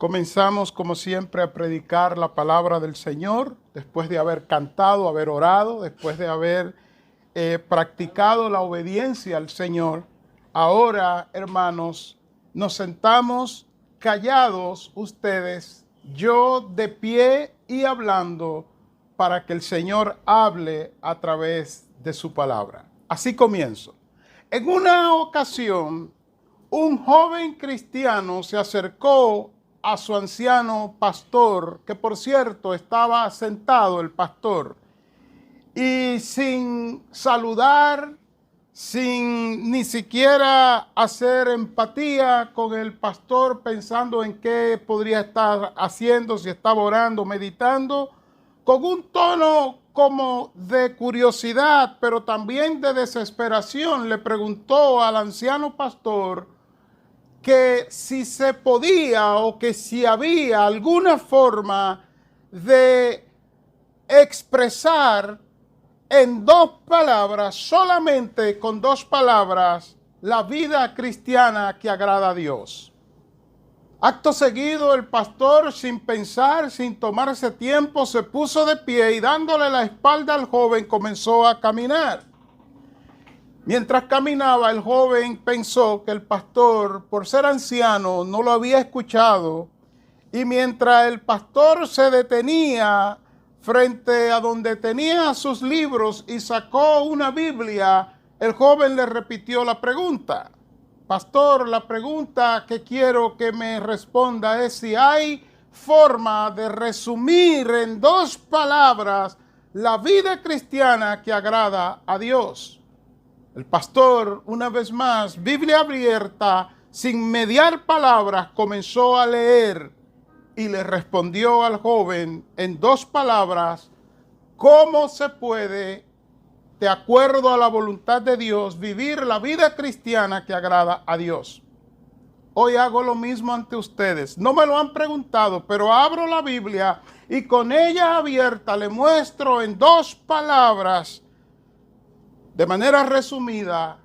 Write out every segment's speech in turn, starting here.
Comenzamos, como siempre, a predicar la palabra del Señor, después de haber cantado, haber orado, después de haber practicado la obediencia al Señor. Ahora, hermanos, nos sentamos callados ustedes, yo de pie y hablando, para que el Señor hable a través de su palabra. Así comienzo. En una ocasión, un joven cristiano se acercó a su anciano pastor, que por cierto estaba sentado el pastor, y sin saludar, sin ni siquiera hacer empatía con el pastor, pensando en qué podría estar haciendo, si estaba orando, meditando, con un tono como de curiosidad, pero también de desesperación, le preguntó al anciano pastor que si se podía o que si había alguna forma de expresar en dos palabras, solamente con dos palabras, la vida cristiana que agrada a Dios. Acto seguido, el pastor, sin pensar, sin tomarse tiempo, se puso de pie y dándole la espalda al joven, comenzó a caminar. Mientras caminaba, el joven pensó que el pastor, por ser anciano, no lo había escuchado. Y mientras el pastor se detenía frente a donde tenía sus libros y sacó una Biblia, el joven le repitió la pregunta. Pastor, la pregunta que quiero que me responda es si hay forma de resumir en dos palabras la vida cristiana que agrada a Dios. El pastor, una vez más, Biblia abierta, sin mediar palabras, comenzó a leer y le respondió al joven en dos palabras: ¿cómo se puede, de acuerdo a la voluntad de Dios, vivir la vida cristiana que agrada a Dios? Hoy hago lo mismo ante ustedes. No me lo han preguntado, pero abro la Biblia y con ella abierta le muestro en dos palabras, de manera resumida,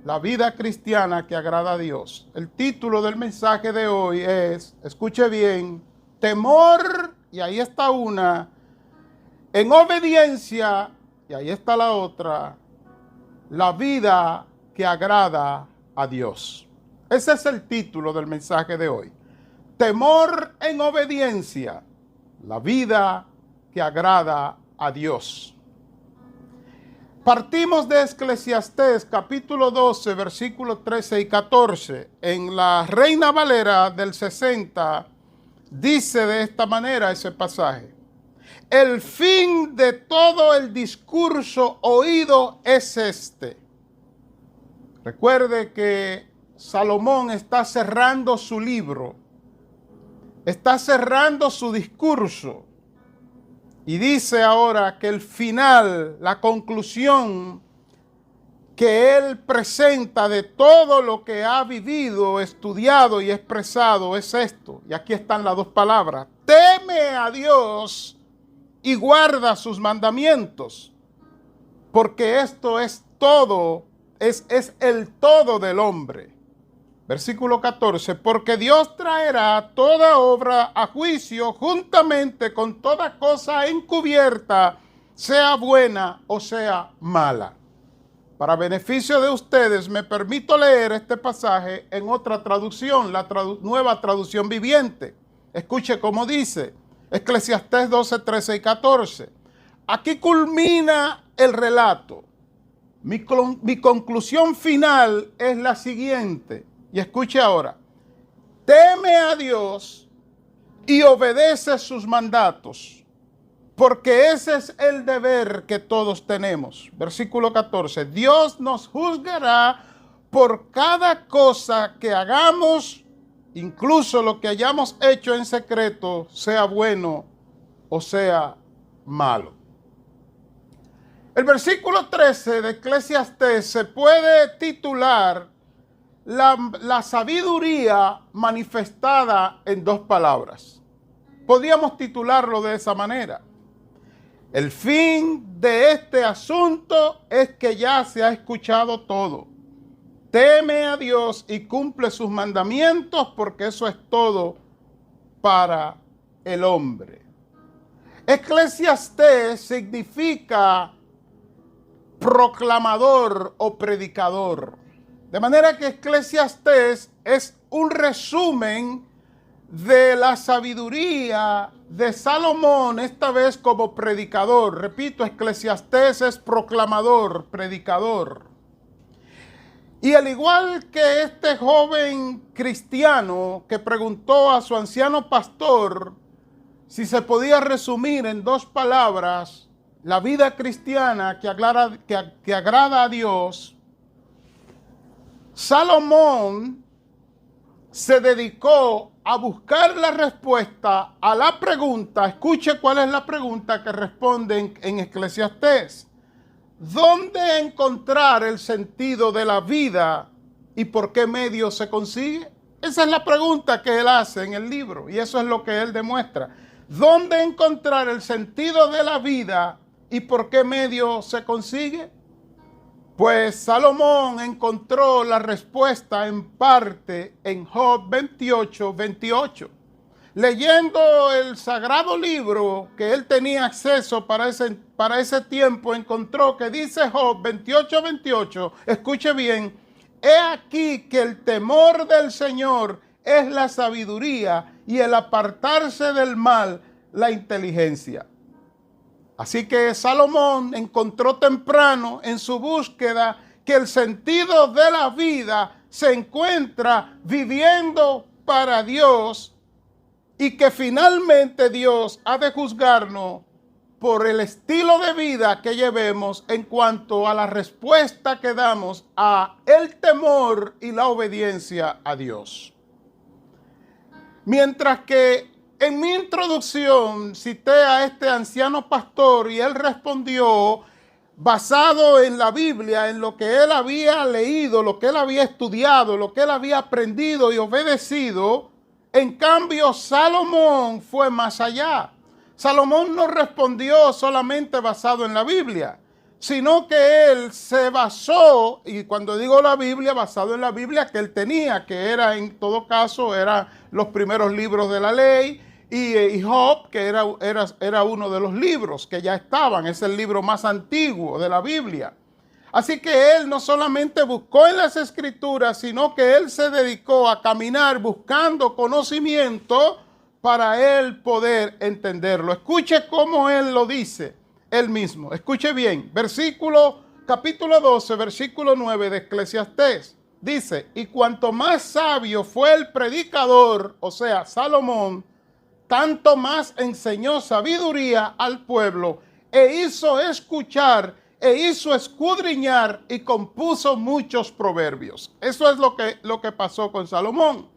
la vida cristiana que agrada a Dios. El título del mensaje de hoy es, escuche bien, temor, y ahí está una, en obediencia, y ahí está la otra, la vida que agrada a Dios. Ese es el título del mensaje de hoy. Temor en obediencia, la vida que agrada a Dios. Partimos de Eclesiastés capítulo 12, versículos 13 y 14. En la Reina Valera del 60 dice de esta manera ese pasaje: el fin de todo el discurso oído es este. Recuerde que Salomón está cerrando su libro, está cerrando su discurso. Y dice ahora que el final, la conclusión que él presenta de todo lo que ha vivido, estudiado y expresado es esto. Y aquí están las dos palabras: teme a Dios y guarda sus mandamientos, porque esto es todo, es el todo del hombre. Versículo 14, porque Dios traerá toda obra a juicio juntamente con toda cosa encubierta, sea buena o sea mala. Para beneficio de ustedes, me permito leer este pasaje en otra traducción, la nueva traducción viviente. Escuche cómo dice, Eclesiastés 12, 13 y 14. Aquí culmina el relato. Mi conclusión final es la siguiente. Y escuche ahora: teme a Dios y obedece sus mandatos, porque ese es el deber que todos tenemos. Versículo 14, Dios nos juzgará por cada cosa que hagamos, incluso lo que hayamos hecho en secreto, sea bueno o sea malo. El versículo 13 de Eclesiastés se puede titular la sabiduría manifestada en dos palabras. Podríamos titularlo de esa manera: el fin de este asunto es que ya se ha escuchado todo. Teme a Dios y cumple sus mandamientos, porque eso es todo para el hombre. Eclesiastés significa proclamador o predicador. De manera que Eclesiastés es un resumen de la sabiduría de Salomón, esta vez como predicador. Repito, Eclesiastés es proclamador, predicador. Y al igual que este joven cristiano que preguntó a su anciano pastor si se podía resumir en 2 palabras la vida cristiana que agrada a Dios, Salomón se dedicó a buscar la respuesta a la pregunta. Escuche cuál es la pregunta que responden en Eclesiastés. ¿Dónde encontrar el sentido de la vida y por qué medio se consigue? Esa es la pregunta que él hace en el libro y eso es lo que él demuestra. ¿Dónde encontrar el sentido de la vida y por qué medio se consigue? Pues Salomón encontró la respuesta en parte en Job 28, 28. Leyendo el sagrado libro que él tenía acceso para ese tiempo, encontró que dice Job 28, 28, escuche bien, he aquí que el temor del Señor es la sabiduría y el apartarse del mal, la inteligencia. Así que Salomón encontró temprano en su búsqueda que el sentido de la vida se encuentra viviendo para Dios y que finalmente Dios ha de juzgarnos por el estilo de vida que llevemos en cuanto a la respuesta que damos a el temor y la obediencia a Dios. Mientras que en mi introducción cité a este anciano pastor y él respondió basado en la Biblia, en lo que él había leído, lo que él había estudiado, lo que él había aprendido y obedecido. En cambio, Salomón fue más allá. Salomón no respondió solamente basado en la Biblia, sino que él se basó, y cuando digo la Biblia, basado en la Biblia que él tenía, que era en todo caso, eran los primeros libros de la ley, y Job, que era uno de los libros que ya estaban, es el libro más antiguo de la Biblia. Así que él no solamente buscó en las Escrituras, sino que él se dedicó a caminar buscando conocimiento para él poder entenderlo. Escuche cómo él lo dice él mismo. Escuche bien, capítulo 12, versículo 9 de Eclesiastés. Dice, y cuanto más sabio fue el predicador, o sea, Salomón, tanto más enseñó sabiduría al pueblo, e hizo escuchar, e hizo escudriñar, y compuso muchos proverbios. Eso es lo que pasó con Salomón.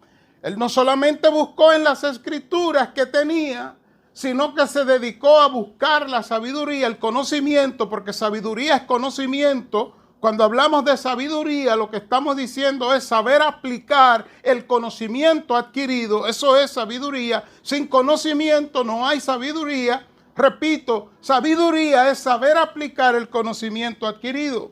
Él no solamente buscó en las escrituras que tenía, sino que se dedicó a buscar la sabiduría, el conocimiento, porque sabiduría es conocimiento. Cuando hablamos de sabiduría, lo que estamos diciendo es saber aplicar el conocimiento adquirido. Eso es sabiduría. Sin conocimiento no hay sabiduría. Repito, sabiduría es saber aplicar el conocimiento adquirido.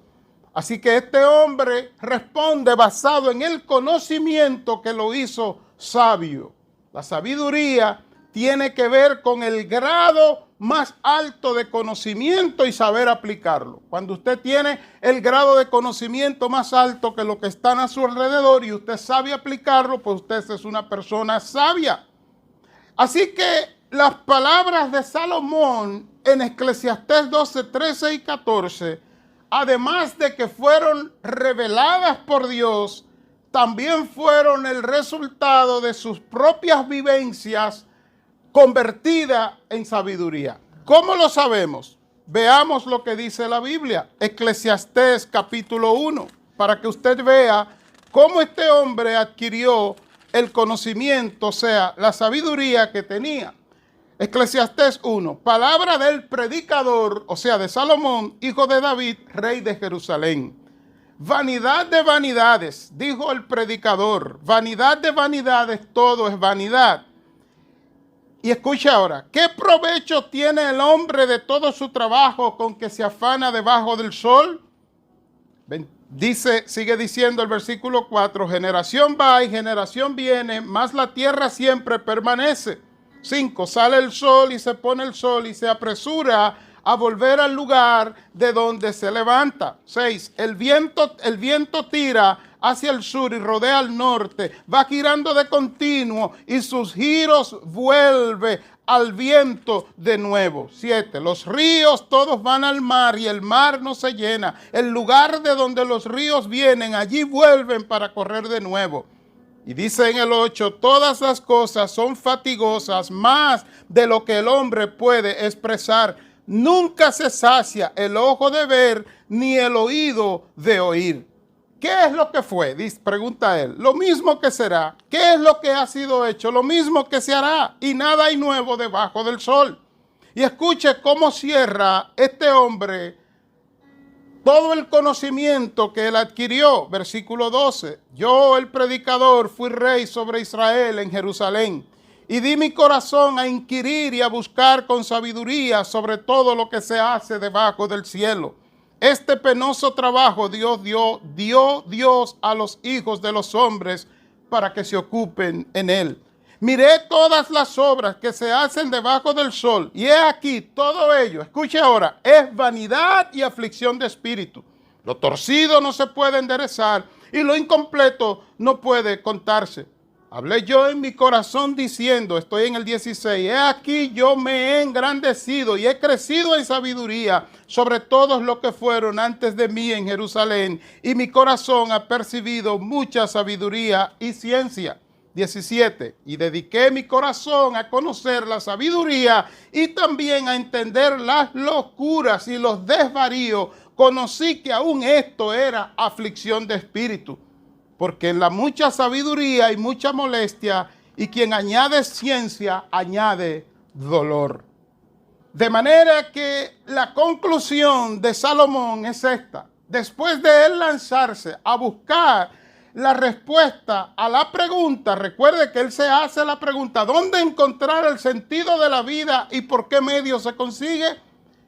Así que este hombre responde basado en el conocimiento que lo hizo sabio. La sabiduría tiene que ver con el grado más alto de conocimiento y saber aplicarlo. Cuando usted tiene el grado de conocimiento más alto que lo que están a su alrededor y usted sabe aplicarlo, pues usted es una persona sabia. Así que las palabras de Salomón en Eclesiastés 12, 13 y 14, además de que fueron reveladas por Dios, también fueron el resultado de sus propias vivencias convertida en sabiduría. ¿Cómo lo sabemos? Veamos lo que dice la Biblia. Eclesiastés capítulo 1, para que usted vea cómo este hombre adquirió el conocimiento, o sea, la sabiduría que tenía. Eclesiastés 1, palabra del predicador, o sea, de Salomón, hijo de David, rey de Jerusalén. Vanidad de vanidades, dijo el predicador, vanidad de vanidades, todo es vanidad. Y escucha ahora, ¿qué provecho tiene el hombre de todo su trabajo con que se afana debajo del sol? Sigue diciendo el versículo 4, generación va y generación viene, mas la tierra siempre permanece. 5. Sale el sol y se pone el sol y se apresura a volver al lugar de donde se levanta. 6. El viento tira hacia el sur y rodea al norte, va girando de continuo y sus giros vuelve al viento de nuevo. 7. Los ríos todos van al mar y el mar no se llena. El lugar de donde los ríos vienen, allí vuelven para correr de nuevo. Y dice en el 8, todas las cosas son fatigosas, más de lo que el hombre puede expresar. Nunca se sacia el ojo de ver, ni el oído de oír. ¿Qué es lo que fue? Pregunta él. Lo mismo que será. ¿Qué es lo que ha sido hecho? Lo mismo que se hará. Y nada hay nuevo debajo del sol. Y escuche cómo cierra este hombre todo el conocimiento que él adquirió. Versículo 12. Yo, el predicador, fui rey sobre Israel en Jerusalén. Y di mi corazón a inquirir y a buscar con sabiduría sobre todo lo que se hace debajo del cielo. Este penoso trabajo dio Dios a los hijos de los hombres para que se ocupen en él. Miré todas las obras que se hacen debajo del sol, y he aquí todo ello, escuche ahora, es vanidad y aflicción de espíritu. Lo torcido no se puede enderezar y lo incompleto no puede contarse. Hablé yo en mi corazón diciendo, estoy en el 16, he aquí yo me he engrandecido y he crecido en sabiduría sobre todos los que fueron antes de mí en Jerusalén, y mi corazón ha percibido mucha sabiduría y ciencia. 17, y dediqué mi corazón a conocer la sabiduría y también a entender las locuras y los desvaríos. Conocí que aún esto era aflicción de espíritu. Porque en la mucha sabiduría hay mucha molestia, y quien añade ciencia añade dolor. De manera que la conclusión de Salomón es esta. Después de él lanzarse a buscar la respuesta a la pregunta, recuerde que él se hace la pregunta, ¿dónde encontrar el sentido de la vida y por qué medio se consigue?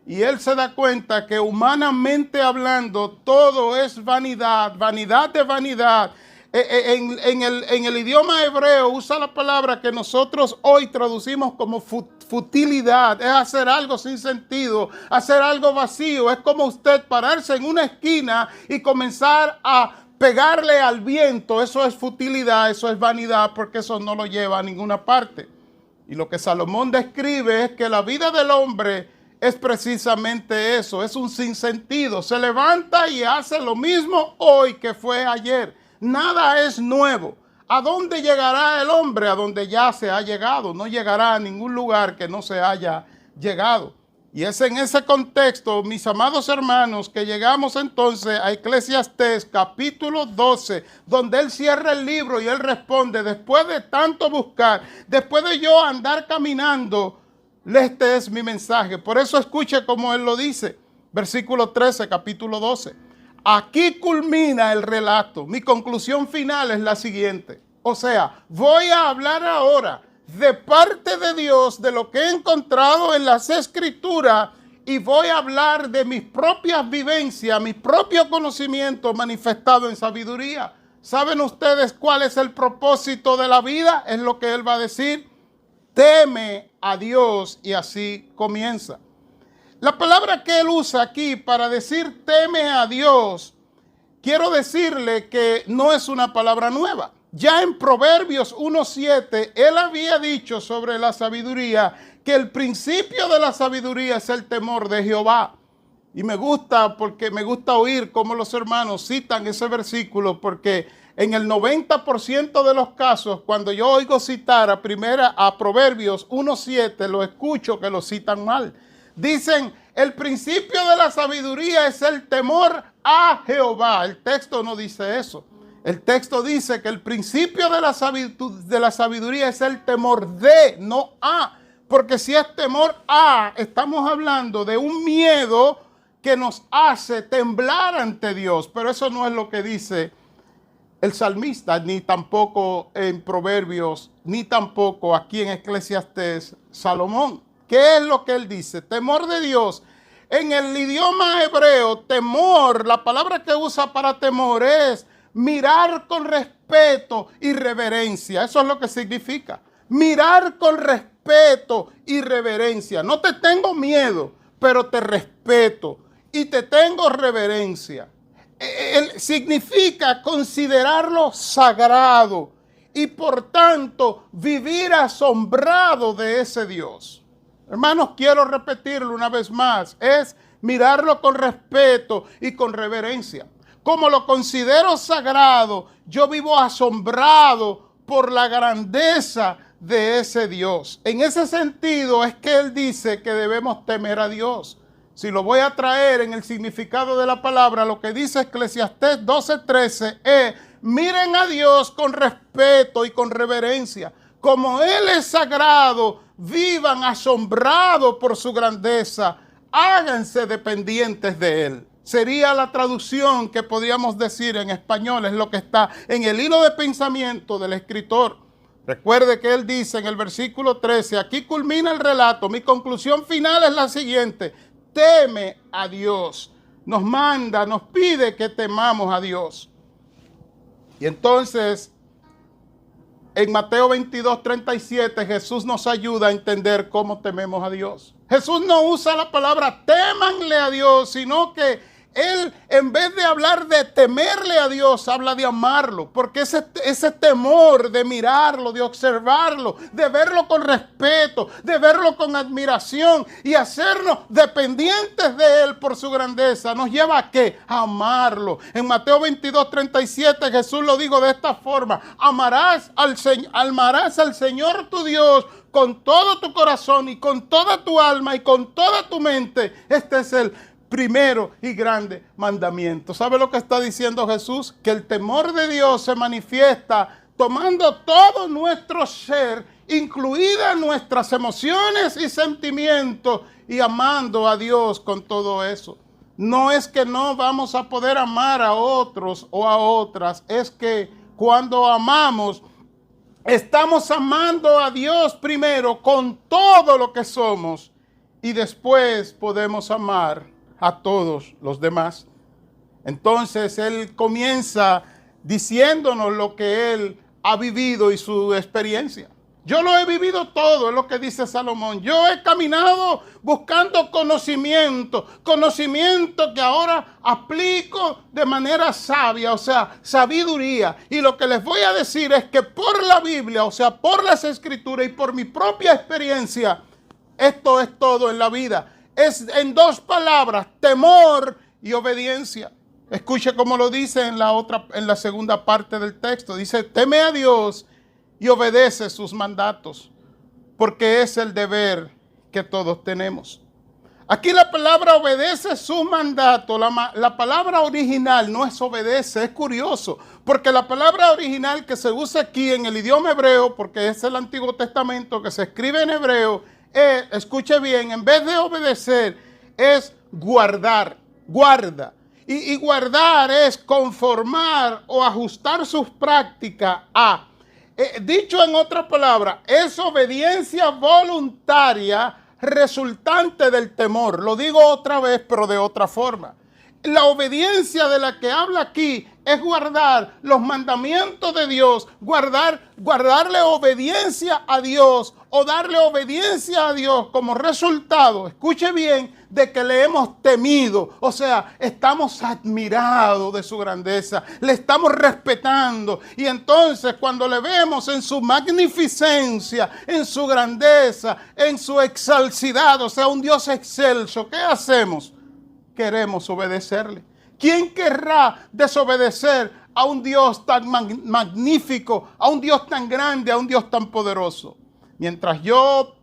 Y él se da cuenta que humanamente hablando todo es vanidad, vanidad de vanidad. En el idioma hebreo usa la palabra que nosotros hoy traducimos como futilidad. Es hacer algo sin sentido, hacer algo vacío. Es como usted pararse en una esquina y comenzar a pegarle al viento. Eso es futilidad, eso es vanidad, porque eso no lo lleva a ninguna parte. Y lo que Salomón describe es que la vida del hombre es precisamente eso, es un sinsentido. Se levanta y hace lo mismo hoy que fue ayer. Nada es nuevo. ¿A dónde llegará el hombre? A donde ya se ha llegado. No llegará a ningún lugar que no se haya llegado. Y es en ese contexto, mis amados hermanos, que llegamos entonces a Eclesiastés capítulo 12, donde él cierra el libro y él responde, después de tanto buscar, después de yo andar caminando, este es mi mensaje. Por eso escuche como él lo dice. Versículo 13, capítulo 12. Aquí culmina el relato. Mi conclusión final es la siguiente. O sea, voy a hablar ahora de parte de Dios, de lo que he encontrado en las Escrituras, y voy a hablar de mis propias vivencias, mi propio conocimiento manifestado en sabiduría. ¿Saben ustedes cuál es el propósito de la vida? Es lo que él va a decir. Teme a Dios, y así comienza. La palabra que él usa aquí para decir teme a Dios, quiero decirle que no es una palabra nueva. Ya en Proverbios 1:7, él había dicho sobre la sabiduría que el principio de la sabiduría es el temor de Jehová. Y me gusta porque me gusta oír cómo los hermanos citan ese versículo, porque en el 90% de los casos, cuando yo oigo citar a Proverbios 1:7, lo escucho que lo citan mal. Dicen, el principio de la sabiduría es el temor a Jehová. El texto no dice eso. El texto dice que el principio de la sabiduría es el temor de, no a. Porque si es temor a, estamos hablando de un miedo que nos hace temblar ante Dios. Pero eso no es lo que dice el salmista, ni tampoco en Proverbios, ni tampoco aquí en Eclesiastés Salomón. ¿Qué es lo que él dice? Temor de Dios. En el idioma hebreo, temor, la palabra que usa para temor es mirar con respeto y reverencia. Eso es lo que significa. Mirar con respeto respeto y reverencia. No te tengo miedo, pero te respeto y te tengo reverencia. Significa considerarlo sagrado y por tanto vivir asombrado de ese Dios. Hermanos, quiero repetirlo una vez más, es mirarlo con respeto y con reverencia. Como lo considero sagrado, yo vivo asombrado por la grandeza de ese Dios. En ese sentido es que Él dice que debemos temer a Dios. Si lo voy a traer en el significado de la palabra, lo que dice Eclesiastés 12:13 es: miren a Dios con respeto y con reverencia. Como Él es sagrado, vivan asombrados por su grandeza. Háganse dependientes de Él. Sería la traducción que podríamos decir en español, es lo que está en el hilo de pensamiento del escritor. Recuerde que él dice en el versículo 13, aquí culmina el relato, mi conclusión final es la siguiente: teme a Dios. Nos manda, nos pide que temamos a Dios. Y entonces, en Mateo 22:37, Jesús nos ayuda a entender cómo tememos a Dios. Jesús no usa la palabra témanle a Dios, sino que Él, en vez de hablar de temerle a Dios, habla de amarlo, porque ese temor de mirarlo, de observarlo, de verlo con respeto, de verlo con admiración y hacernos dependientes de Él por su grandeza, nos lleva a ¿qué? A amarlo. En Mateo 22:37 Jesús lo dijo de esta forma: amarás al Señor tu Dios con todo tu corazón y con toda tu alma y con toda tu mente. Este es el primero y grande mandamiento. ¿Sabe lo que está diciendo Jesús? Que el temor de Dios se manifiesta tomando todo nuestro ser, incluidas nuestras emociones y sentimientos, y amando a Dios con todo eso. No es que no vamos a poder amar a otros o a otras, es que cuando amamos, estamos amando a Dios primero con todo lo que somos y después podemos amar a todos los demás. Entonces Él comienza diciéndonos lo que Él ha vivido y su experiencia. Yo lo he vivido todo, es lo que dice Salomón. Yo he caminado buscando conocimiento que ahora aplico de manera sabia, o sea, sabiduría. Y lo que les voy a decir es que por la Biblia, o sea, por las Escrituras y por mi propia experiencia, esto es todo en la vida. Es en dos palabras: temor y obediencia. Escuche cómo lo dice en la segunda parte del texto. Dice: teme a Dios y obedece sus mandatos, porque es el deber que todos tenemos. Aquí la palabra obedece su mandato. La palabra original no es obedece, es curioso, porque la palabra original que se usa aquí en el idioma hebreo, porque es el Antiguo Testamento que se escribe en hebreo, escuche bien, en vez de obedecer es guardar, guarda. Y guardar es conformar o ajustar sus prácticas a. Dicho en otras palabras, es obediencia voluntaria resultante del temor. Lo digo otra vez, pero de otra forma. La obediencia de la que habla aquí es guardar los mandamientos de Dios, guardarle obediencia a Dios o darle obediencia a Dios como resultado, escuche bien, de que le hemos temido. O sea, estamos admirados de su grandeza, le estamos respetando. Y entonces cuando le vemos en su magnificencia, en su grandeza, en su excelsidad, o sea, un Dios excelso, ¿qué hacemos? Queremos obedecerle. ¿Quién querrá desobedecer a un Dios tan magnífico, a un Dios tan grande, a un Dios tan poderoso? Mientras yo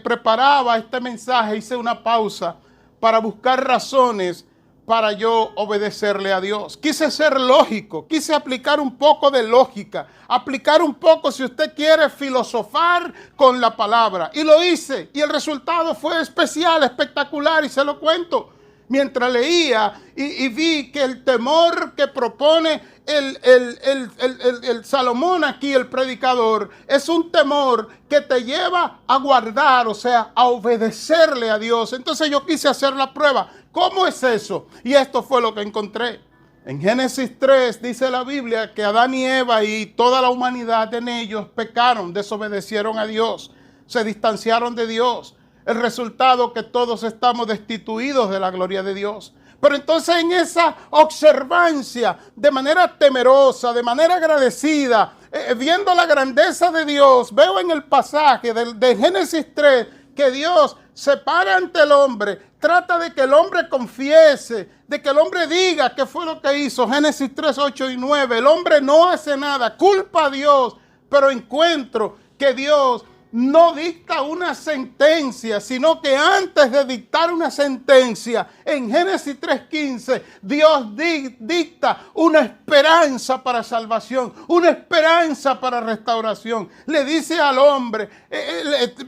preparaba este mensaje, hice una pausa para buscar razones para yo obedecerle a Dios. Quise ser lógico, quise aplicar un poco de lógica, aplicar un poco, si usted quiere, filosofar con la palabra. Y lo hice, y el resultado fue especial, espectacular, y se lo cuento. Mientras leía y vi que el temor que propone el Salomón aquí, el predicador, es un temor que te lleva a guardar, o sea, a obedecerle a Dios. Entonces yo quise hacer la prueba. ¿Cómo es eso? Y esto fue lo que encontré. En Génesis 3 dice la Biblia que Adán y Eva y toda la humanidad en ellos pecaron, desobedecieron a Dios. se distanciaron de Dios. El resultado que todos estamos destituidos de la gloria de Dios. Pero entonces en esa observancia, de manera temerosa, de manera agradecida, viendo la grandeza de Dios, veo en el pasaje de Génesis 3 que Dios se para ante el hombre, trata de que el hombre confiese, de que el hombre diga qué fue lo que hizo. Génesis 3, 8 y 9, el hombre no hace nada, culpa a Dios, pero encuentro que Dios no dicta una sentencia, sino que antes de dictar una sentencia, en Génesis 3:15, Dios dicta una esperanza para salvación, una esperanza para restauración. Le dice al hombre,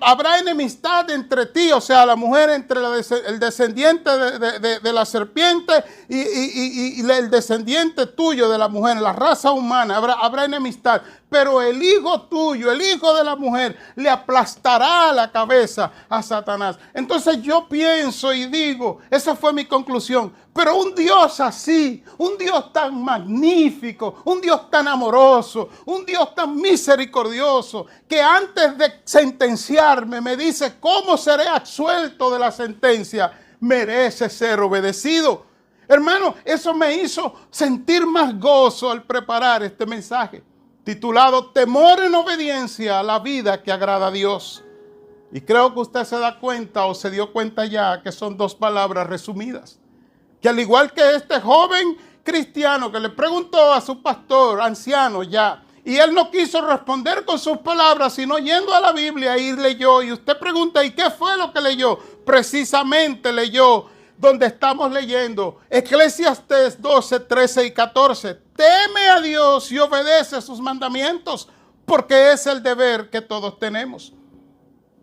habrá enemistad entre ti, o sea, la mujer, entre el descendiente de la serpiente y el descendiente tuyo de la mujer, la raza humana, habrá enemistad. Pero el hijo tuyo, el hijo de la mujer, le aplastará la cabeza a Satanás. Entonces yo pienso y digo, esa fue mi conclusión. Pero un Dios así, un Dios tan magnífico, un Dios tan amoroso, un Dios tan misericordioso, que antes de sentenciarme me dice cómo seré absuelto de la sentencia, merece ser obedecido. Hermano, eso me hizo sentir más gozo al preparar este mensaje, titulado Temor en obediencia a la vida que agrada a Dios. Y creo que usted se da cuenta o se dio cuenta ya que son dos palabras resumidas. Que al igual que este joven cristiano que le preguntó a su pastor, anciano ya, y él no quiso responder con sus palabras, sino yendo a la Biblia y leyó. Y usted pregunta, ¿y qué fue lo que leyó? Precisamente leyó donde estamos leyendo Eclesiastés 12, 13 y 14. Teme a Dios y obedece sus mandamientos, porque es el deber que todos tenemos.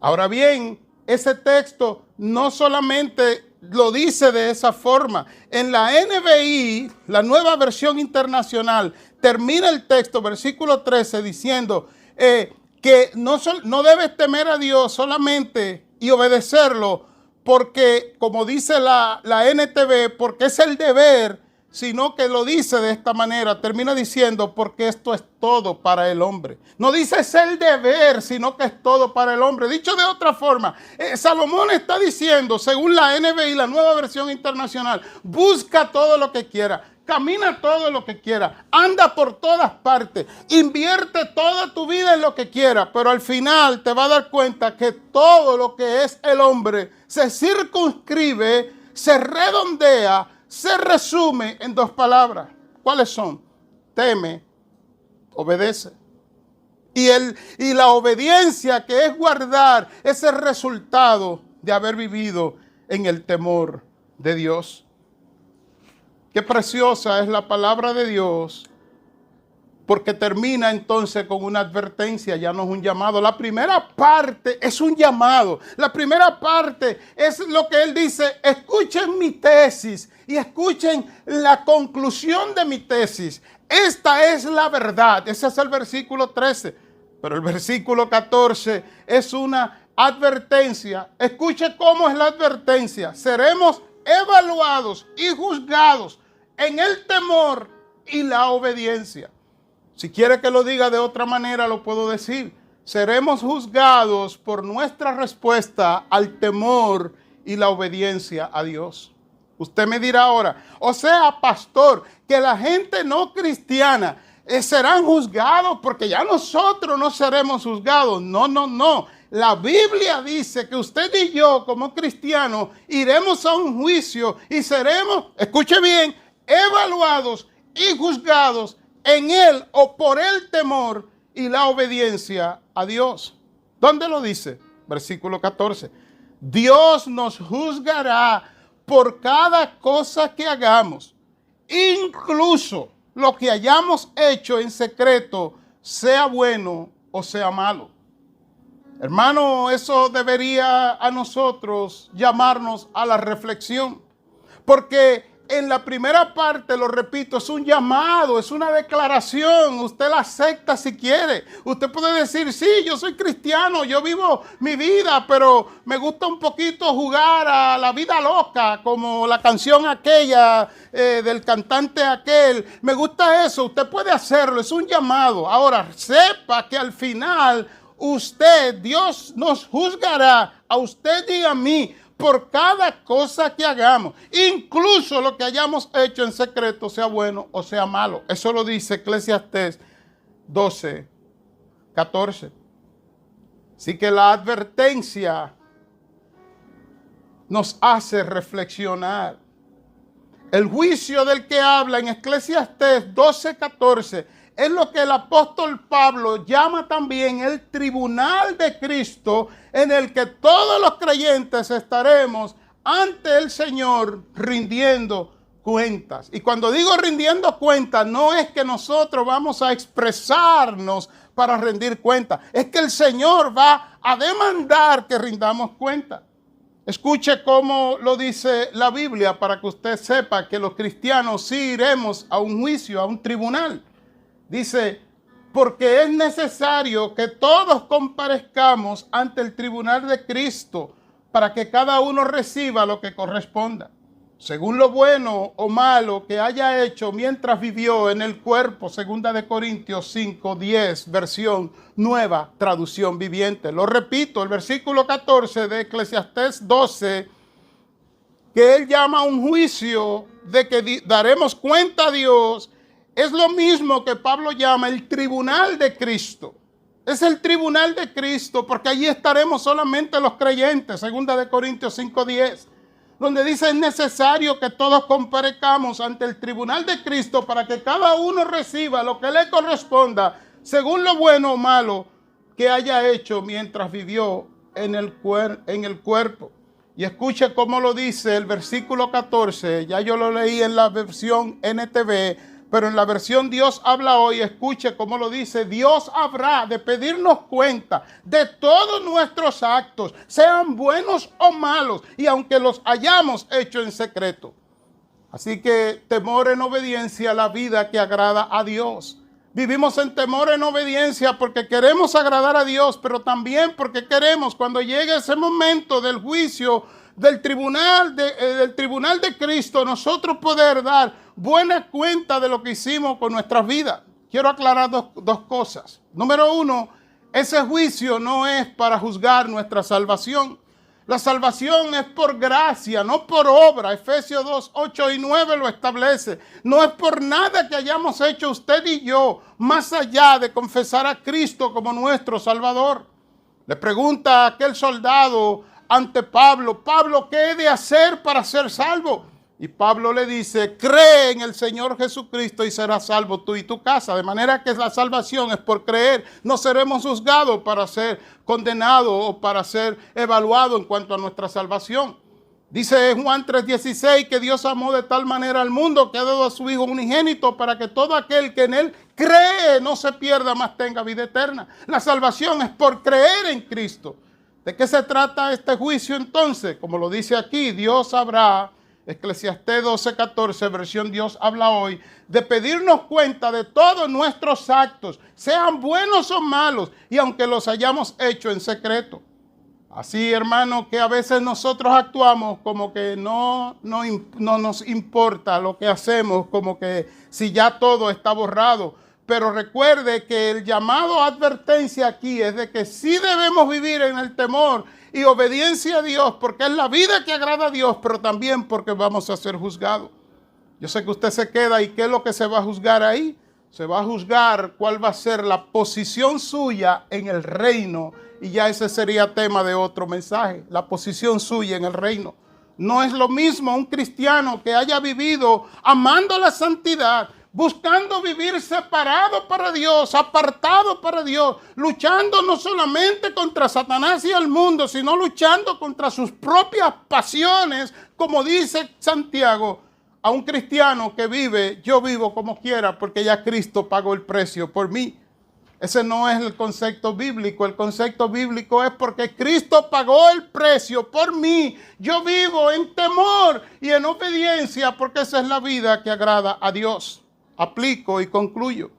Ahora bien, ese texto no solamente lo dice de esa forma. En la NBI, la Nueva Versión Internacional, termina el texto, versículo 13, diciendo que no debes temer a Dios solamente y obedecerlo, porque, como dice la NTV, porque es el deber, sino que lo dice de esta manera, termina diciendo, porque esto es todo para el hombre. No dice es el deber, sino que es todo para el hombre. Dicho de otra forma, Salomón está diciendo, según la NBI, la Nueva Versión Internacional, busca todo lo que quiera, camina todo lo que quiera, anda por todas partes, invierte toda tu vida en lo que quiera, pero al final te va a dar cuenta que todo lo que es el hombre se circunscribe, se redondea, se resume en dos palabras. ¿Cuáles son? Teme, obedece. Y la obediencia, que es guardar, es el resultado de haber vivido en el temor de Dios. Qué preciosa es la palabra de Dios, porque termina entonces con una advertencia, ya no es un llamado. La primera parte es un llamado. La primera parte es lo que él dice, escuchen mi tesis y escuchen la conclusión de mi tesis. Esta es la verdad. Ese es el versículo 13. Pero el versículo 14 es una advertencia. Escuche cómo es la advertencia. Seremos evaluados y juzgados en el temor y la obediencia. Si quiere que lo diga de otra manera, lo puedo decir. Seremos juzgados por nuestra respuesta al temor y la obediencia a Dios. Usted me dirá ahora, o sea, pastor, que la gente no cristiana serán juzgados porque ya nosotros no seremos juzgados. No, no, no. La Biblia dice que usted y yo, como cristianos, iremos a un juicio y seremos, escuche bien, evaluados y juzgados en él o por el temor y la obediencia a Dios. ¿Dónde lo dice? Versículo 14. Dios nos juzgará por cada cosa que hagamos, incluso lo que hayamos hecho en secreto, sea bueno o sea malo. Hermano, eso debería a nosotros llamarnos a la reflexión, porque en la primera parte, lo repito, es un llamado, es una declaración. Usted la acepta si quiere. Usted puede decir, sí, yo soy cristiano, yo vivo mi vida, pero me gusta un poquito jugar a la vida loca, como la canción aquella del cantante aquel. Me gusta eso, usted puede hacerlo, es un llamado. Ahora, sepa que al final Dios nos juzgará a usted y a mí por cada cosa que hagamos, incluso lo que hayamos hecho en secreto, sea bueno o sea malo. Eso lo dice Eclesiastés 12, 14. Así que la advertencia nos hace reflexionar. El juicio del que habla en Eclesiastés 12, 14 es lo que el apóstol Pablo llama también el tribunal de Cristo, en el que todos los creyentes estaremos ante el Señor rindiendo cuentas. Y cuando digo rindiendo cuentas, no es que nosotros vamos a expresarnos para rendir cuentas, es que el Señor va a demandar que rindamos cuentas. Escuche cómo lo dice la Biblia para que usted sepa que los cristianos sí iremos a un juicio, a un tribunal. Dice, porque es necesario que todos comparezcamos ante el tribunal de Cristo para que cada uno reciba lo que corresponda, según lo bueno o malo que haya hecho mientras vivió en el cuerpo. Segunda de Corintios 5, 10, versión nueva, traducción viviente. Lo repito, el versículo 14 de Eclesiastés 12, que él llama un juicio de que daremos cuenta a Dios, es lo mismo que Pablo llama el tribunal de Cristo. Es el tribunal de Cristo, porque allí estaremos solamente los creyentes. Segunda de Corintios 5:10, donde dice, es necesario que todos comparezcamos ante el tribunal de Cristo para que cada uno reciba lo que le corresponda, según lo bueno o malo que haya hecho mientras vivió en el cuerpo. Y escuche cómo lo dice el versículo 14. Ya yo lo leí en la versión NTV, pero en la versión Dios habla hoy, escuche cómo lo dice. Dios habrá de pedirnos cuenta de todos nuestros actos, sean buenos o malos, y aunque los hayamos hecho en secreto. Así que temor en obediencia a la vida que agrada a Dios. Vivimos en temor en obediencia porque queremos agradar a Dios, pero también porque queremos, cuando llegue ese momento del juicio, del tribunal de Cristo, nosotros poder dar buena cuenta de lo que hicimos con nuestras vidas. Quiero aclarar dos cosas. Número uno, ese juicio no es para juzgar nuestra salvación. La salvación es por gracia, no por obra. Efesios 2, 8 y 9 lo establece. No es por nada que hayamos hecho usted y yo, más allá de confesar a Cristo como nuestro Salvador. Le pregunta a aquel soldado ante Pablo, Pablo, ¿qué he de hacer para ser salvo? Y Pablo le dice, cree en el Señor Jesucristo y serás salvo tú y tu casa. De manera que la salvación es por creer. No seremos juzgados para ser condenados o para ser evaluados en cuanto a nuestra salvación. Dice Juan 3:16 que Dios amó de tal manera al mundo que ha dado a su Hijo unigénito para que todo aquel que en Él cree no se pierda, mas tenga vida eterna. La salvación es por creer en Cristo. ¿De qué se trata este juicio entonces? Como lo dice aquí, Dios habrá, Eclesiastés 12:14, versión Dios habla hoy, de pedirnos cuenta de todos nuestros actos, sean buenos o malos, y aunque los hayamos hecho en secreto. Así, hermano, que a veces nosotros actuamos como que no nos importa lo que hacemos, como que si ya todo está borrado. Pero recuerde que el llamado a advertencia aquí es de que sí debemos vivir en el temor y obediencia a Dios, porque es la vida que agrada a Dios, pero también porque vamos a ser juzgados. Yo sé que usted se queda, ¿y qué es lo que se va a juzgar ahí? Se va a juzgar cuál va a ser la posición suya en el reino, y ya ese sería tema de otro mensaje, la posición suya en el reino. No es lo mismo un cristiano que haya vivido amando la santidad, buscando vivir separado para Dios, apartado para Dios, luchando no solamente contra Satanás y el mundo, sino luchando contra sus propias pasiones, como dice Santiago, a un cristiano que vive, yo vivo como quiera, porque ya Cristo pagó el precio por mí. Ese no es el concepto bíblico. El concepto bíblico es porque Cristo pagó el precio por mí. Yo vivo en temor y en obediencia, porque esa es la vida que agrada a Dios. Aplico y concluyo.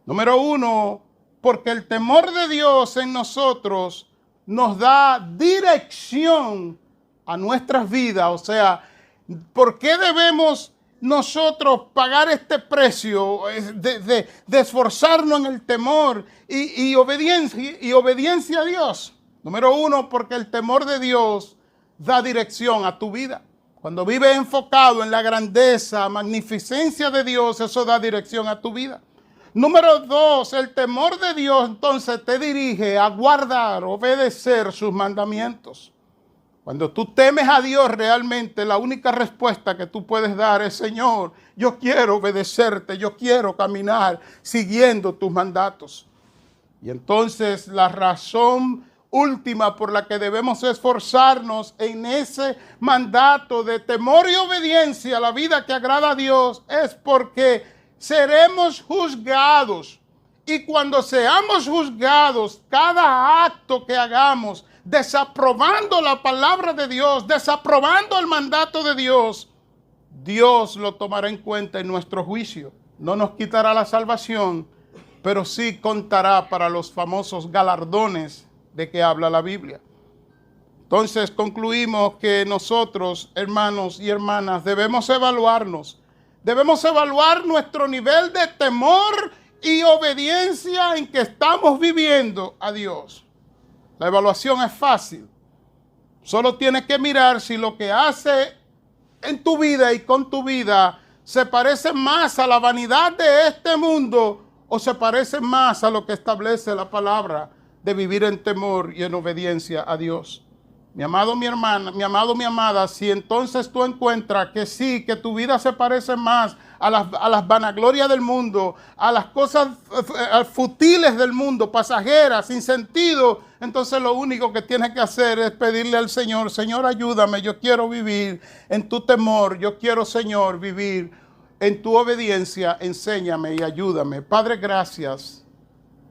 Número uno, porque el temor de Dios en nosotros nos da dirección a nuestras vidas. O sea, ¿por qué debemos nosotros pagar este precio de esforzarnos en el temor y obediencia a Dios? Número uno, porque el temor de Dios da dirección a tu vida. Cuando vives enfocado en la grandeza, magnificencia de Dios, eso da dirección a tu vida. Número dos, el temor de Dios entonces te dirige a guardar, obedecer sus mandamientos. Cuando tú temes a Dios realmente, la única respuesta que tú puedes dar es: Señor, yo quiero obedecerte, yo quiero caminar siguiendo tus mandatos. Y entonces la razón última por la que debemos esforzarnos en ese mandato de temor y obediencia a la vida que agrada a Dios es porque seremos juzgados. Y cuando seamos juzgados, cada acto que hagamos desaprobando la palabra de Dios, desaprobando el mandato de Dios, Dios lo tomará en cuenta en nuestro juicio. No nos quitará la salvación, pero sí contará para los famosos galardones de que habla la Biblia. Entonces concluimos que nosotros, hermanos y hermanas, debemos evaluarnos. Debemos evaluar nuestro nivel de temor y obediencia en que estamos viviendo a Dios. La evaluación es fácil. Solo tienes que mirar si lo que hace en tu vida y con tu vida se parece más a la vanidad de este mundo o se parece más a lo que establece la palabra de vivir en temor y en obediencia a Dios. Mi amado, mi hermana, mi amado, mi amada, si entonces tú encuentras que sí, que tu vida se parece más a las vanaglorias del mundo, a las cosas futiles del mundo, pasajeras, sin sentido, entonces lo único que tienes que hacer es pedirle al Señor: Señor, ayúdame, yo quiero vivir en tu temor, yo quiero, Señor, vivir en tu obediencia, enséñame y ayúdame. Padre, gracias